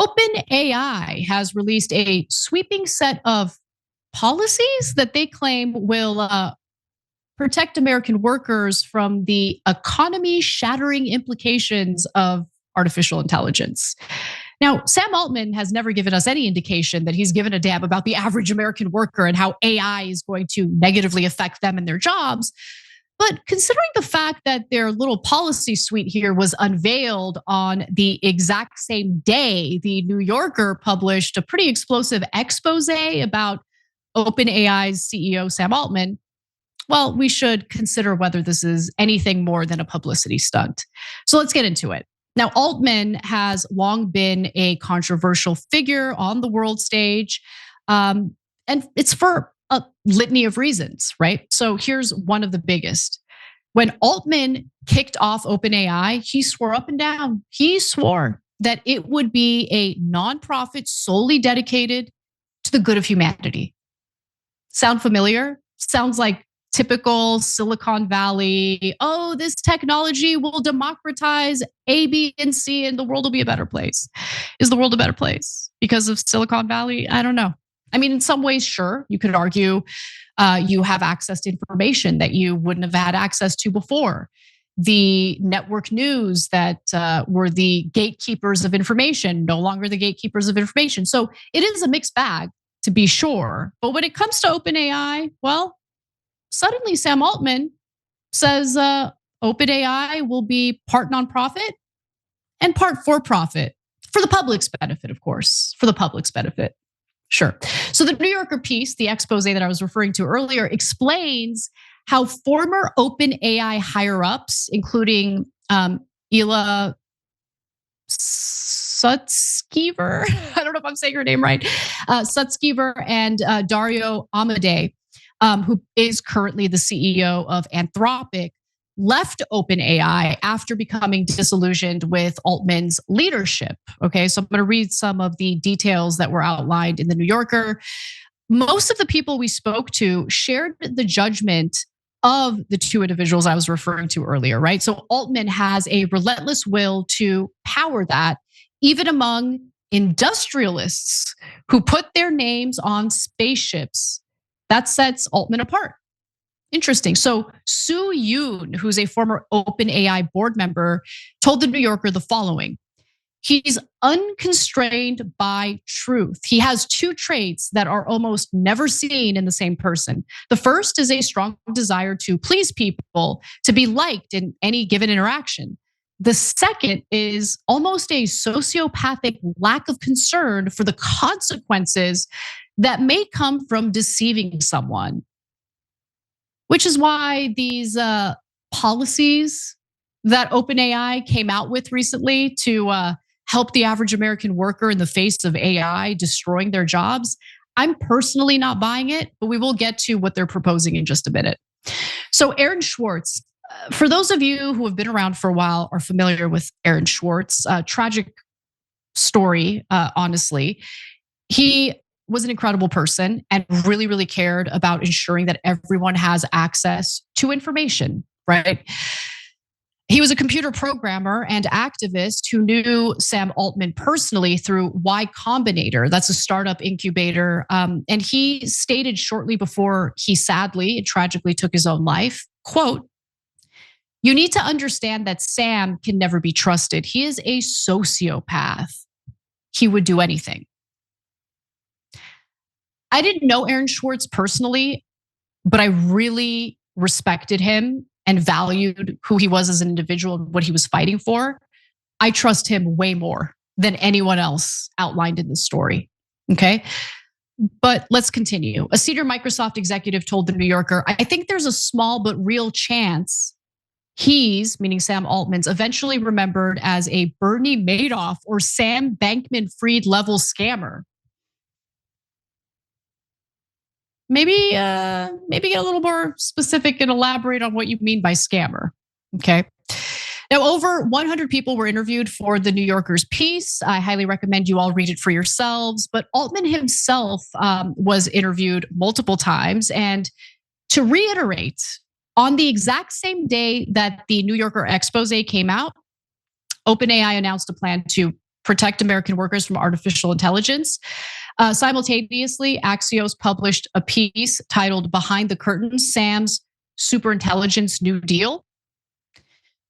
OpenAI has released a sweeping set of policies that they claim will protect American workers from the economy-shattering implications of artificial intelligence. Now, Sam Altman has never given us any indication that he's given a damn about the average American worker and how AI is going to negatively affect them and their jobs. But considering the fact that their little policy suite here was unveiled on the exact same day, the New Yorker published a pretty explosive expose about OpenAI's CEO Sam Altman. Well, we should consider whether this is anything more than a publicity stunt. So let's get into it. Now, Altman has long been a controversial figure on the world stage, and it's for a litany of reasons, right? So here's one of the biggest. When Altman kicked off OpenAI, he swore up and down. He swore that it would be a nonprofit solely dedicated to the good of humanity. Sound familiar? Sounds like typical Silicon Valley, oh, this technology will democratize A, B, and C, and the world will be a better place. Is the world a better place because of Silicon Valley? I don't know. I mean, in some ways, sure, you could argue you have access to information that you wouldn't have had access to before. The network news that were the gatekeepers of information, no longer the gatekeepers of information. So it is a mixed bag, to be sure. But when it comes to OpenAI, well, suddenly Sam Altman says OpenAI will be part nonprofit and part for profit, for the public's benefit, of course, for the public's benefit. Sure. So the New Yorker piece, the expose that I was referring to earlier, explains how former OpenAI higher-ups, including Ila Sutskever, I don't know if I'm saying her name right, Sutskever and Dario Amodei, who is currently the CEO of Anthropic, left OpenAI after becoming disillusioned with Altman's leadership. Okay, so I'm going to read some of the details that were outlined in the New Yorker. Most of the people we spoke to shared the judgment of the two individuals I was referring to earlier, right? So Altman has a relentless will to power that, even among industrialists who put their names on spaceships. That sets Altman apart. Interesting. So Soo Yoon, who's a former OpenAI board member, told the New Yorker the following. He's unconstrained by truth. He has two traits that are almost never seen in the same person. The first is a strong desire to please people, to be liked in any given interaction. The second is almost a sociopathic lack of concern for the consequences that may come from deceiving someone. Which is why these policies that OpenAI came out with recently to help the average American worker in the face of AI destroying their jobs, I'm personally not buying it, but we will get to what they're proposing in just a minute. So Aaron Swartz, for those of you who have been around for a while are familiar with Aaron Swartz, tragic story, honestly. He was an incredible person and really, really cared about ensuring that everyone has access to information, right? He was a computer programmer and activist who knew Sam Altman personally through Y Combinator. That's a startup incubator. And he stated shortly before he sadly and tragically took his own life, quote, "You need to understand that Sam can never be trusted. He is a sociopath. He would do anything." I didn't know Aaron Swartz personally, but I really respected him and valued who he was as an individual and what he was fighting for. I trust him way more than anyone else outlined in this story, okay? But let's continue. A senior Microsoft executive told the New Yorker, "I think there's a small but real chance he's," meaning Sam Altman's, "eventually remembered as a Bernie Madoff or Sam Bankman-Fried level scammer." Maybe get a little more specific and elaborate on what you mean by scammer, okay? Now, over 100 people were interviewed for the New Yorker's piece. I highly recommend you all read it for yourselves. But Altman himself was interviewed multiple times. And to reiterate, on the exact same day that the New Yorker expose came out, OpenAI announced a plan to protect American workers from artificial intelligence. Simultaneously, Axios published a piece titled Behind the Curtain, Sam's Superintelligence New Deal.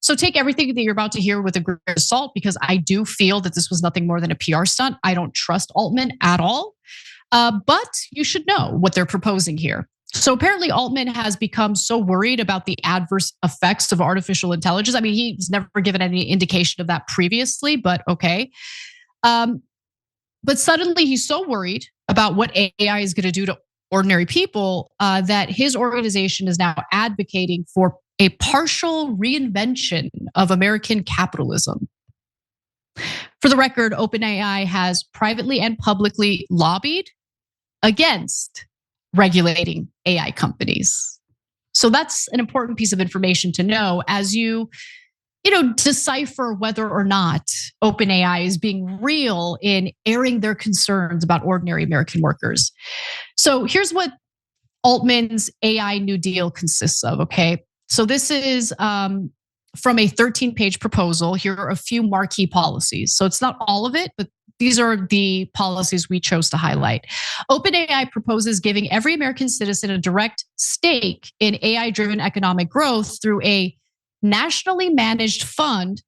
So take everything that you're about to hear with a grain of salt, because I do feel that this was nothing more than a PR stunt. I don't trust Altman at all. But you should know what they're proposing here. So apparently Altman has become so worried about the adverse effects of artificial intelligence. I mean, he's never given any indication of that previously, but okay. But suddenly he's so worried about what AI is going to do to ordinary people that his organization is now advocating for a partial reinvention of American capitalism. For the record, OpenAI has privately and publicly lobbied against regulating AI companies. So that's an important piece of information to know as you decipher whether or not OpenAI is being real in airing their concerns about ordinary American workers. So here's what Altman's AI New Deal consists of, okay? So this is from a 13-page proposal. Here are a few marquee policies. So it's not all of it, but these are the policies we chose to highlight. OpenAI proposes giving every American citizen a direct stake in AI-driven economic growth through a nationally managed fund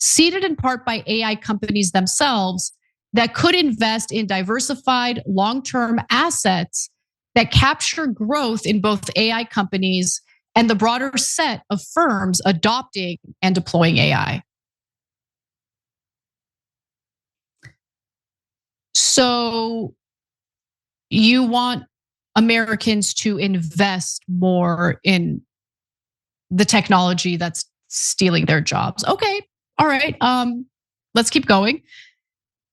seeded in part by AI companies themselves that could invest in diversified long-term assets that capture growth in both AI companies and the broader set of firms adopting and deploying AI. So you want Americans to invest more in the technology that's stealing their jobs. Okay, all right, let's keep going.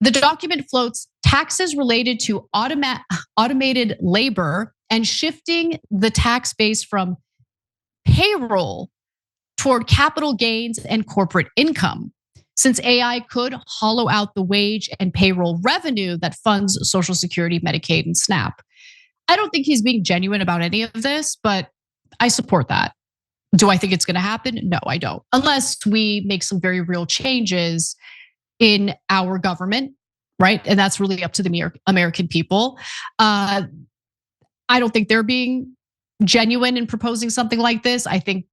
The document floats taxes related to automated labor and shifting the tax base from payroll toward capital gains and corporate income, since AI could hollow out the wage and payroll revenue that funds Social Security, Medicaid, and SNAP. I don't think he's being genuine about any of this, but I support that. Do I think it's going to happen? No, I don't. Unless we make some very real changes in our government, right? And that's really up to the American people. I don't think they're being genuine in proposing something like this. I think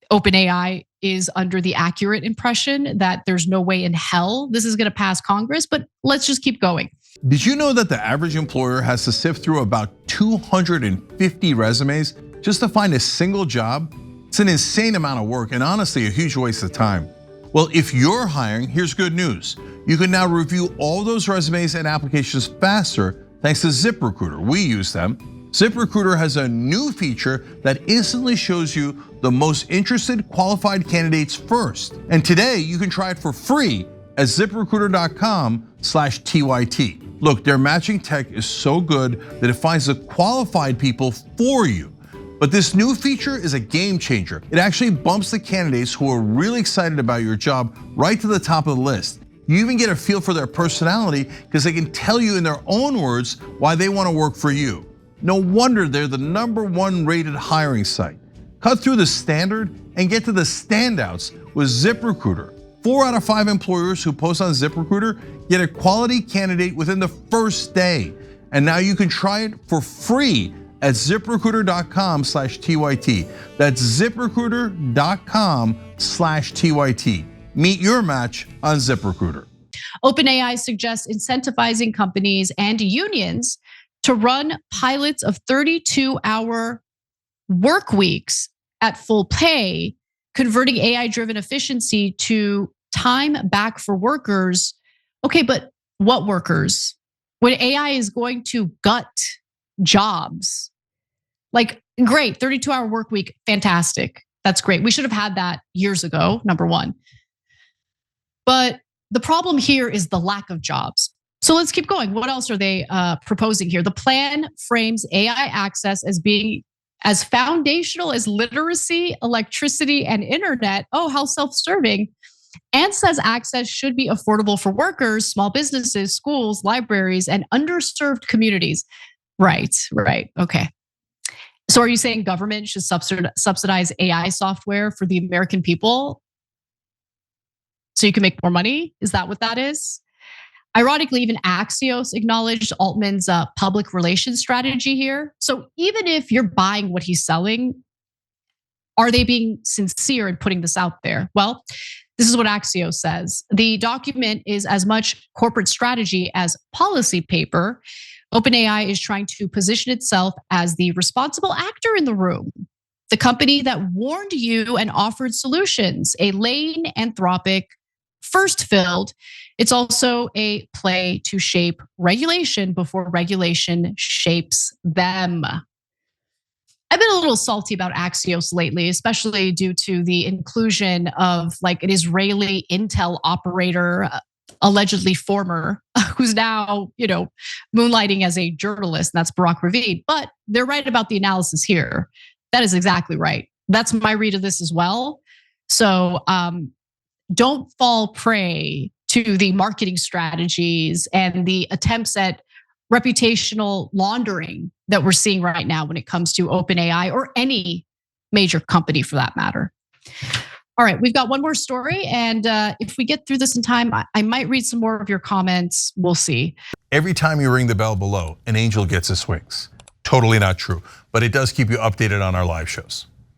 OpenAI is under the accurate impression that there's no way in hell this is going to pass Congress, but let's just keep going. Did you know that the average employer has to sift through about 250 resumes just to find a single job? It's an insane amount of work and honestly a huge waste of time. Well, if you're hiring, here's good news. You can now review all those resumes and applications faster thanks to ZipRecruiter. We use them. ZipRecruiter has a new feature that instantly shows you the most interested qualified candidates first. And today you can try it for free at ziprecruiter.com/TYT. Look, their matching tech is so good that it finds the qualified people for you. But this new feature is a game changer. It actually bumps the candidates who are really excited about your job right to the top of the list. You even get a feel for their personality because they can tell you in their own words why they want to work for you. No wonder they're the #1 rated hiring site. Cut through the standard and get to the standouts with ZipRecruiter. 4 out of 5 employers who post on ZipRecruiter get a quality candidate within the first day. And now you can try it for free at ziprecruiter.com/TYT. That's ziprecruiter.com/TYT. Meet your match on ZipRecruiter. OpenAI suggests incentivizing companies and unions to run pilots of 32-hour work weeks at full pay, converting AI-driven efficiency to time back for workers. Okay, but what workers? When AI is going to gut jobs, like great, 32-hour work week, fantastic. That's great. We should have had that years ago, number one. But the problem here is the lack of jobs. So let's keep going. What else are they proposing here? The plan frames AI access as being as foundational as literacy, electricity, and internet. Oh, how self-serving. And says access should be affordable for workers, small businesses, schools, libraries, and underserved communities. Right, okay. So are you saying government should subsidize AI software for the American people? so you can make more money? Is that what that is? Ironically, even Axios acknowledged Altman's public relations strategy here. So even if you're buying what he's selling, are they being sincere in putting this out there? Well, this is what Axios says. The document is as much corporate strategy as policy paper. OpenAI is trying to position itself as the responsible actor in the room, the company that warned you and offered solutions, a lane Anthropic first filled. It's also a play to shape regulation before regulation shapes them. I've been a little salty about Axios lately, especially due to the inclusion of like an Israeli intel operator, allegedly former, who's now, moonlighting as a journalist, and that's Barak Ravid. But they're right about the analysis here. That is exactly right. That's my read of this as well. So don't fall prey to the marketing strategies and the attempts at reputational laundering that we're seeing right now when it comes to OpenAI or any major company for that matter. All right, we've got one more story, and if we get through this in time, I might read some more of your comments. We'll see. Every time you ring the bell below, an angel gets his wings. Totally not true, but it does keep you updated on our live shows.